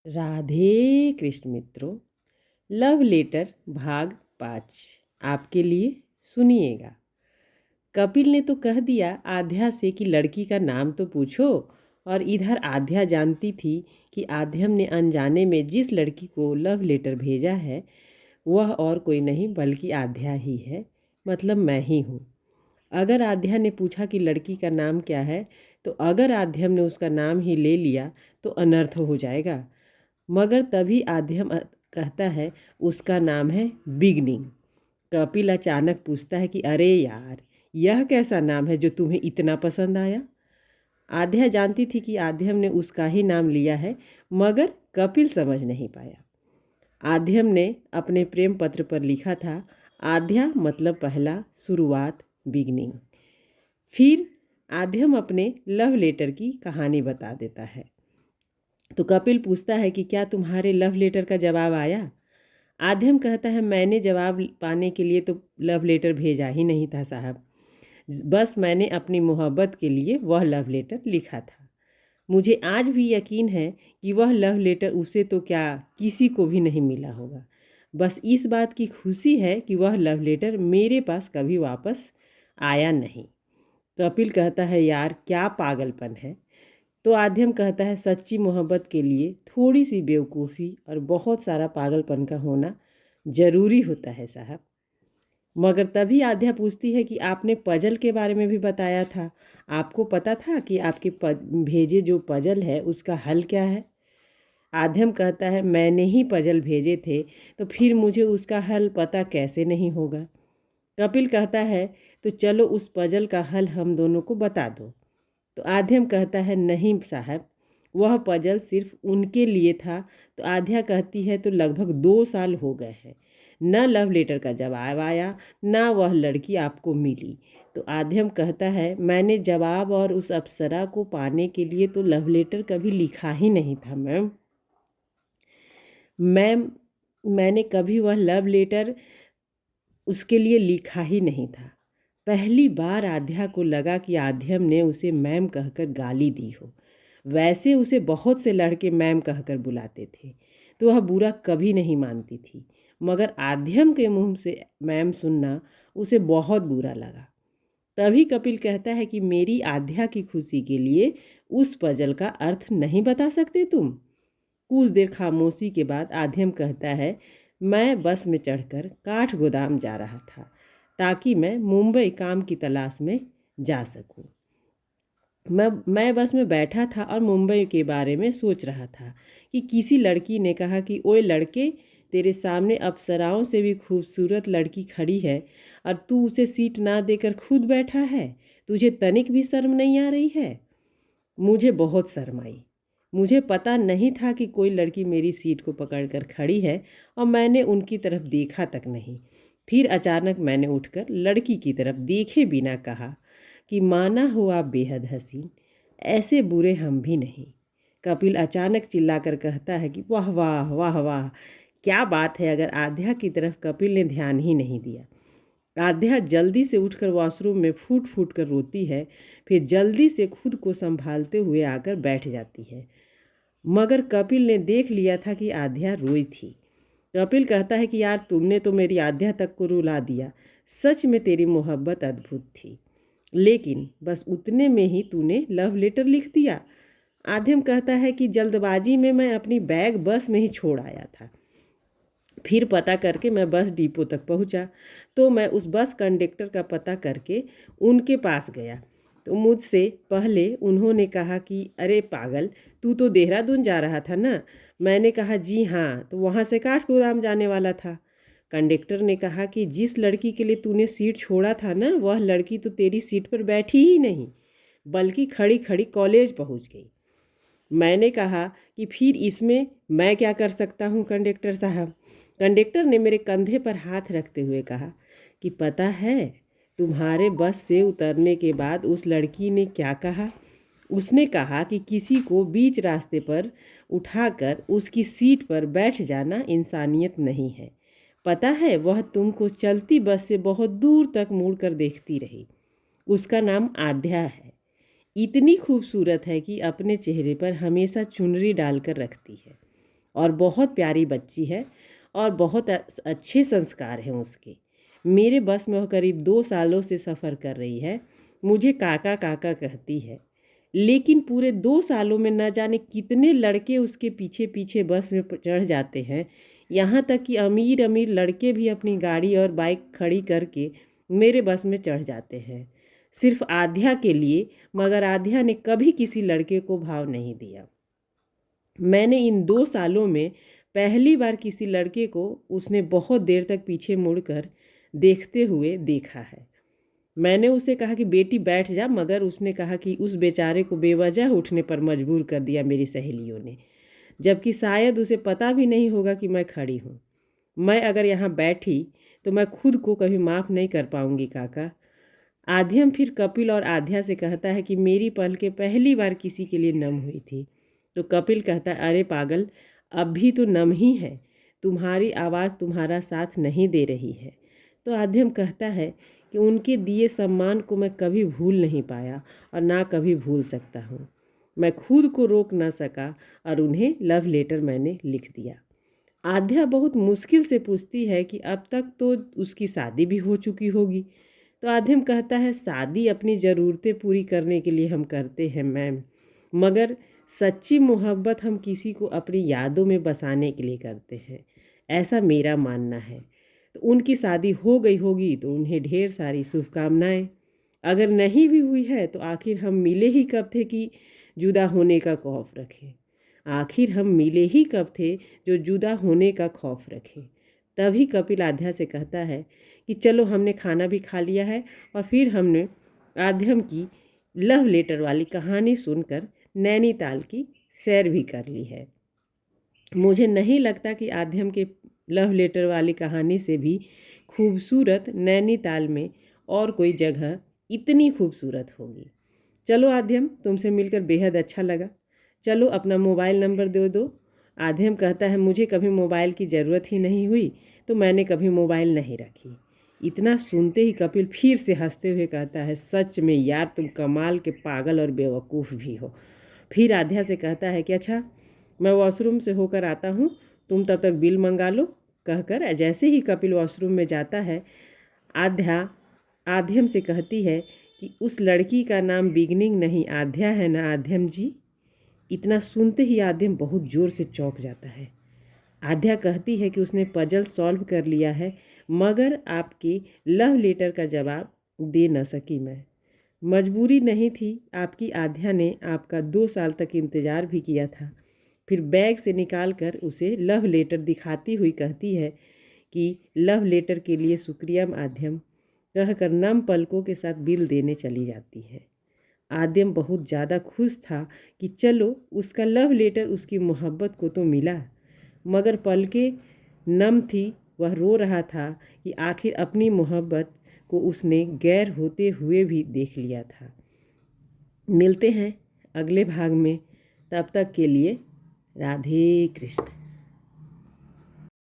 राधे कृष्ण मित्रों। Love letter भाग 5 आपके लिए सुनिएगा। कपिल ने तो कह दिया आध्या से कि लड़की का नाम तो पूछो, और इधर आध्या जानती थी कि आध्यम ने अनजाने में जिस लड़की को लव लेटर भेजा है वह और कोई नहीं बल्कि आध्या ही है, मतलब मैं ही हूँ। अगर आध्या ने पूछा कि लड़की का नाम क्या है, तो अगर आध्यम ने उसका नाम ही ले लिया तो अनर्थ हो जाएगा। मगर तभी आध्यम कहता है उसका नाम है बिगनिंग। कपिल अचानक पूछता है कि अरे यार, यह कैसा नाम है जो तुम्हें इतना पसंद आया। आध्या जानती थी कि आध्यम ने उसका ही नाम लिया है, मगर कपिल समझ नहीं पाया। आध्यम ने अपने प्रेम पत्र पर लिखा था आध्या मतलब पहला, शुरुआत, बिगनिंग। फिर आध्यम अपने लव लेटर की कहानी बता देता है। तो कपिल पूछता है कि क्या तुम्हारे लव लेटर का जवाब आया। आध्यम कहता है मैंने जवाब पाने के लिए तो लव लेटर भेजा ही नहीं था साहब, बस मैंने अपनी मोहब्बत के लिए वह लव लेटर लिखा था। मुझे आज भी यकीन है कि वह लव लेटर उसे तो क्या किसी को भी नहीं मिला होगा। बस इस बात की खुशी है कि वह लव लेटर मेरे पास कभी वापस आया नहीं। कपिल कहता है यार क्या पागलपन है। तो आध्यम कहता है सच्ची मोहब्बत के लिए थोड़ी सी बेवकूफ़ी और बहुत सारा पागलपन का होना ज़रूरी होता है साहब। मगर तभी आध्या पूछती है कि आपने पजल के बारे में भी बताया था, आपको पता था कि आपके भेजे जो पजल है उसका हल क्या है। आध्यम कहता है मैंने ही पजल भेजे थे तो फिर मुझे उसका हल पता कैसे नहीं होगा। कपिल कहता है तो चलो उस पजल का हल हम दोनों को बता दो। तो आध्यम कहता है नहीं साहब, वह पजल सिर्फ उनके लिए था। तो आध्या कहती है तो लगभग 2 साल हो गए हैं, न लव लेटर का जवाब आया, न वह लड़की आपको मिली। तो आध्यम कहता है मैंने जवाब और उस अप्सरा को पाने के लिए तो लव लेटर कभी लिखा ही नहीं था मैम मैंने कभी वह लव लेटर उसके लिए लिखा ही नहीं था। पहली बार आध्या को लगा कि आध्यम ने उसे मैम कहकर गाली दी हो। वैसे उसे बहुत से लड़के मैम कहकर बुलाते थे तो वह बुरा कभी नहीं मानती थी, मगर आध्यम के मुंह से मैम सुनना उसे बहुत बुरा लगा। तभी कपिल कहता है कि मेरी आध्या की खुशी के लिए उस पजल का अर्थ नहीं बता सकते तुम। कुछ देर खामोशी के बाद आध्यम कहता है मैं बस में चढ़कर काठ गोदाम जा रहा था ताकि मैं मुंबई काम की तलाश में जा सकूं। मैं बस में बैठा था और मुंबई के बारे में सोच रहा था कि किसी लड़की ने कहा कि ओए लड़के, तेरे सामने अप्सराओं से भी खूबसूरत लड़की खड़ी है और तू उसे सीट ना देकर खुद बैठा है। तुझे तनिक भी शर्म नहीं आ रही है। मुझे बहुत शर्म आई। मुझे पता नहीं था कि कोई लड़की मेरी सीट को पकड़कर खड़ी है और मैंने उनकी तरफ देखा तक नहीं। फिर अचानक मैंने उठकर लड़की की तरफ देखे बिना कहा कि माना हो आप बेहद हसीन, ऐसे बुरे हम भी नहीं। कपिल अचानक चिल्लाकर कहता है कि वाह वाह वाह वाह, क्या बात है। अगर आध्या की तरफ कपिल ने ध्यान ही नहीं दिया। आध्या जल्दी से उठकर वॉशरूम में फूट फूट कर रोती है, फिर जल्दी से खुद को संभालते हुए आकर बैठ जाती है। मगर कपिल ने देख लिया था कि आध्या रोई थी। कपिल कहता है कि यार तुमने तो मेरी आध्या तक को रुला दिया। सच में तेरी मोहब्बत अद्भुत थी, लेकिन बस उतने में ही तूने लव लेटर लिख दिया। आध्यम कहता है कि जल्दबाजी में मैं अपनी बैग बस में ही छोड़ आया था। फिर पता करके मैं बस डिपो तक पहुंचा तो मैं उस बस कंडक्टर का पता करके उनके पास गया। तो मुझसे पहले उन्होंने कहा कि अरे पागल, तू तो देहरादून जा रहा था ना। मैंने कहा जी हाँ, तो वहाँ से काठगोदाम जाने वाला था। कंडक्टर ने कहा कि जिस लड़की के लिए तूने सीट छोड़ा था ना, वह लड़की तो तेरी सीट पर बैठी ही नहीं, बल्कि खड़ी खड़ी कॉलेज पहुँच गई। मैंने कहा कि फिर इसमें मैं क्या कर सकता हूँ कंडक्टर साहब। कंडक्टर ने मेरे कंधे पर हाथ रखते हुए कहा कि पता है तुम्हारे बस से उतरने के बाद उस लड़की ने क्या कहा। उसने कहा कि किसी को बीच रास्ते पर उठाकर उसकी सीट पर बैठ जाना इंसानियत नहीं है। पता है वह तुमको चलती बस से बहुत दूर तक मुड़ कर देखती रही। उसका नाम आध्या है। इतनी खूबसूरत है कि अपने चेहरे पर हमेशा चुनरी डालकर रखती है। और बहुत प्यारी बच्ची है और बहुत अच्छे संस्कार हैं उसके। मेरे बस में वो करीब 2 सालों से सफ़र कर रही है। मुझे काका काका कहती है, लेकिन पूरे 2 सालों में न जाने कितने लड़के उसके पीछे पीछे बस में चढ़ जाते हैं। यहाँ तक कि अमीर अमीर लड़के भी अपनी गाड़ी और बाइक खड़ी करके मेरे बस में चढ़ जाते हैं, सिर्फ आध्या के लिए। मगर आध्या ने कभी किसी लड़के को भाव नहीं दिया। मैंने इन 2 सालों में पहली बार किसी लड़के को उसने बहुत देर तक पीछे मुड़कर देखते हुए देखा है। मैंने उसे कहा कि बेटी बैठ जा, मगर उसने कहा कि उस बेचारे को बेवजह उठने पर मजबूर कर दिया मेरी सहेलियों ने, जबकि शायद उसे पता भी नहीं होगा कि मैं खड़ी हूँ। मैं अगर यहाँ बैठी तो मैं खुद को कभी माफ़ नहीं कर पाऊँगी काका। आध्यम फिर कपिल और आध्या से कहता है कि मेरी पलकें पहली बार किसी के लिए नम हुई थी। तो कपिल कहता है, अरे पागल, अब भी तो नम ही है, तुम्हारी आवाज़ तुम्हारा साथ नहीं दे रही है। तो आध्यम कहता है कि उनके दिए सम्मान को मैं कभी भूल नहीं पाया और ना कभी भूल सकता हूँ। मैं खुद को रोक ना सका और उन्हें लव लेटर मैंने लिख दिया। आध्या बहुत मुश्किल से पूछती है कि अब तक तो उसकी शादी भी हो चुकी होगी। तो आध्यम कहता है, शादी अपनी ज़रूरतें पूरी करने के लिए हम करते हैं मैम, मगर सच्ची मोहब्बत हम किसी को अपनी यादों में बसाने के लिए करते हैं, ऐसा मेरा मानना है। तो उनकी शादी हो गई होगी तो उन्हें ढेर सारी शुभकामनाएं। अगर नहीं भी हुई है तो आखिर हम मिले ही कब थे कि जुदा होने का खौफ रखें। आखिर हम मिले ही कब थे जो जुदा होने का खौफ रखें। तभी कपिल आध्या से कहता है कि चलो, हमने खाना भी खा लिया है। और फिर हमने आध्यम की लव लेटर वाली कहानी सुनकर नैनीताल की सैर भी कर ली है। मुझे नहीं लगता कि आध्यम के लव लेटर वाली कहानी से भी खूबसूरत नैनीताल में और कोई जगह इतनी खूबसूरत होगी। चलो आध्यम, तुमसे मिलकर बेहद अच्छा लगा। चलो अपना मोबाइल नंबर दे दो। आध्यम कहता है, मुझे कभी मोबाइल की ज़रूरत ही नहीं हुई तो मैंने कभी मोबाइल नहीं रखी। इतना सुनते ही कपिल फिर से हंसते हुए कहता है, सच में यार, तुम कमाल के पागल और बेवकूफ़ भी हो। फिर आध्या से कहता है कि अच्छा, मैं वॉशरूम से होकर आता हूँ, तुम तब तक बिल मंगा लो। कहकर जैसे ही कपिल वॉशरूम में जाता है, आध्या आध्यम से कहती है कि उस लड़की का नाम बिगनिंग नहीं आध्या है ना आध्यम जी। इतना सुनते ही आध्यम बहुत ज़ोर से चौंक जाता है। आध्या कहती है कि उसने पजल सॉल्व कर लिया है, मगर आपके लव लेटर का जवाब दे न सकी मैं। मजबूरी नहीं थी आपकी। आध्या ने आपका 2 साल तक इंतज़ार भी किया था। फिर बैग से निकाल कर उसे लव लेटर दिखाती हुई कहती है कि लव लेटर के लिए शुक्रिया आध्यम, कहकर नम पलकों के साथ बिल देने चली जाती है। आध्यम बहुत ज़्यादा खुश था कि चलो, उसका लव लेटर उसकी मोहब्बत को तो मिला, मगर पलकें नम थी। वह रो रहा था कि आखिर अपनी मोहब्बत को उसने गैर होते हुए भी देख लिया था। मिलते हैं अगले भाग में, तब तक के लिए राधे कृष्ण।